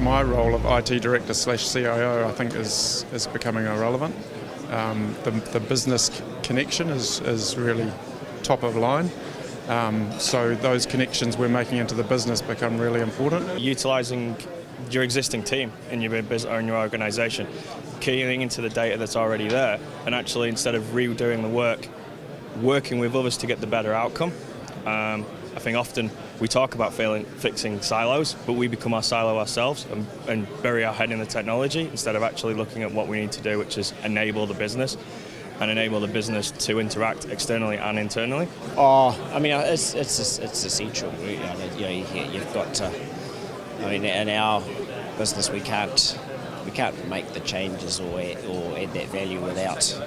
my role of IT director / CIO, I think, is becoming irrelevant. The business connection is really top of line. So those connections we're making into the business become really important. Utilising your existing team in your business or in your organisation, keying into the data that's already there, and actually, instead of redoing the work, working with others to get the better outcome. I think often we talk about fixing silos, but we become our silo ourselves and bury our head in the technology instead of actually looking at what we need to do, which is enable the business and enable the business to interact externally and internally. It's essential. You've got to. In our business, we can't make the changes or add that value without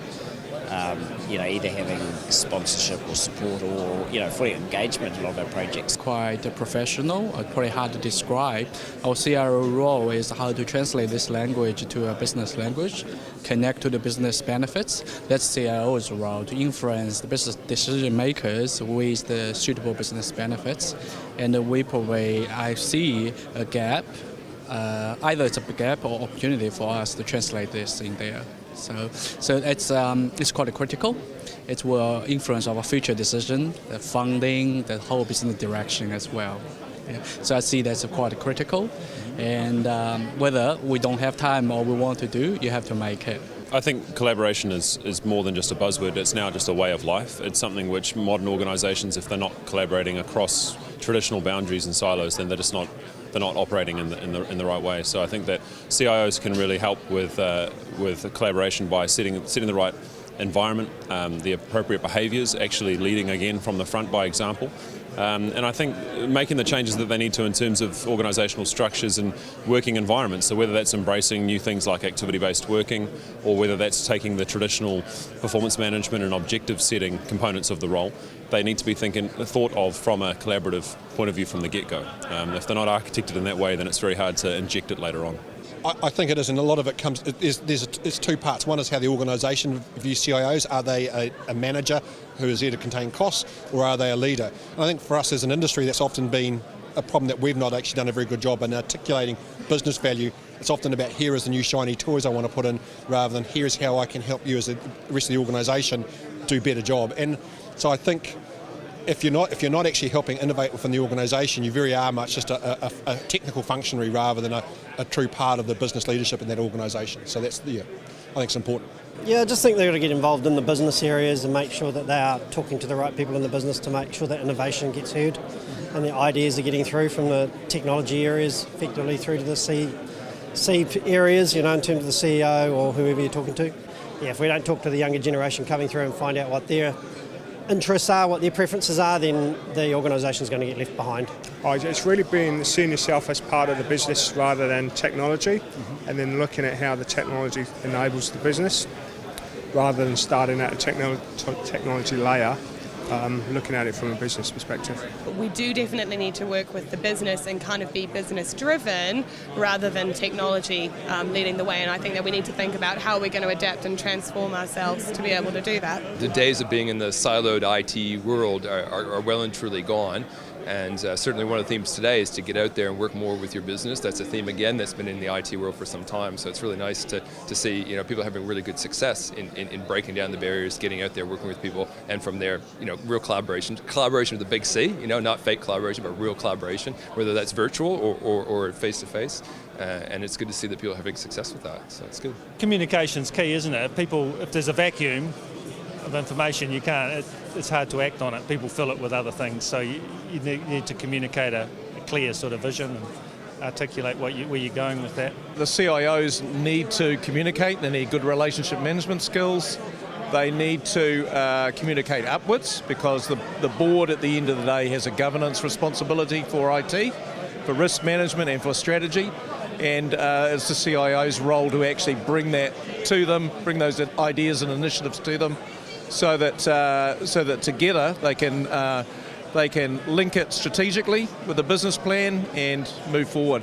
either having sponsorship or support or full engagement in a lot of our projects. Quite professional, pretty hard to describe. Our CIO role is how to translate this language to a business language, connect to the business benefits. That's CIO's role, to influence the business decision makers with the suitable business benefits. And we probably, I see a gap, either it's a gap or opportunity for us to translate this in there. So it's quite critical. It will influence our future decision, the funding, the whole business direction as well. Yeah. So I see that's quite critical. And whether we don't have time or we want to do, you have to make it. I think collaboration is more than just a buzzword. It's now just a way of life. It's something which modern organisations, if they're not collaborating across traditional boundaries and silos, then they're not operating in the right way. So I think that CIOs can really help with collaboration by setting the right environment, the appropriate behaviours, actually leading again from the front by example. And I think making the changes that they need to in terms of organisational structures and working environments, so whether that's embracing new things like activity-based working or whether that's taking the traditional performance management and objective setting components of the role, they need to be thought of from a collaborative point of view from the get-go. If they're not architected in that way, then it's very hard to inject it later on. I think it is, and a lot of it comes, it's two parts. One is how the organisation views CIOs. Are they a manager who is there to contain costs, or are they a leader? And I think for us as an industry, that's often been a problem that we've not actually done a very good job in articulating business value. It's often about, here is the new shiny toys I want to put in, rather than here's how I can help you as the rest of the organisation do a better job. And so I think if you're not actually helping innovate within the organisation, you very are much just a technical functionary rather than a true part of the business leadership in that organisation. So I think it's important. Yeah, I just think they've got to get involved in the business areas and make sure that they are talking to the right people in the business to make sure that innovation gets heard and the ideas are getting through from the technology areas effectively through to the C areas, in terms of the CEO or whoever you're talking to. Yeah, if we don't talk to the younger generation coming through and find out what their interests are, what their preferences are, then the organisation's going to get left behind. It's really been seeing yourself as part of the business rather than technology, and then looking at how the technology enables the business rather than starting at a technology layer, looking at it from a business perspective. We do definitely need to work with the business and kind of be business driven rather than technology leading the way, and I think that we need to think about how we're going to adapt and transform ourselves to be able to do that. The days of being in the siloed IT world are well and truly gone. And certainly one of the themes today is to get out there and work more with your business. That's a theme, again, that's been in the IT world for some time. So it's really nice to see people having really good success in breaking down the barriers, getting out there, working with people, and from there, real collaboration with a big C, not fake collaboration, but real collaboration, whether that's virtual or face-to-face. And it's good to see that people are having success with that. So it's good. Communication's key, isn't it? If there's a vacuum of information, it's hard to act on it. People fill it with other things, so you need to communicate a clear sort of vision and articulate where you're going with that. The CIOs need to communicate. They need good relationship management skills. They need to communicate upwards, because the board at the end of the day has a governance responsibility for IT, for risk management and for strategy. And it's the CIO's role to actually bring that to them, bring those ideas and initiatives to them, so that together they can link it strategically with a business plan and move forward.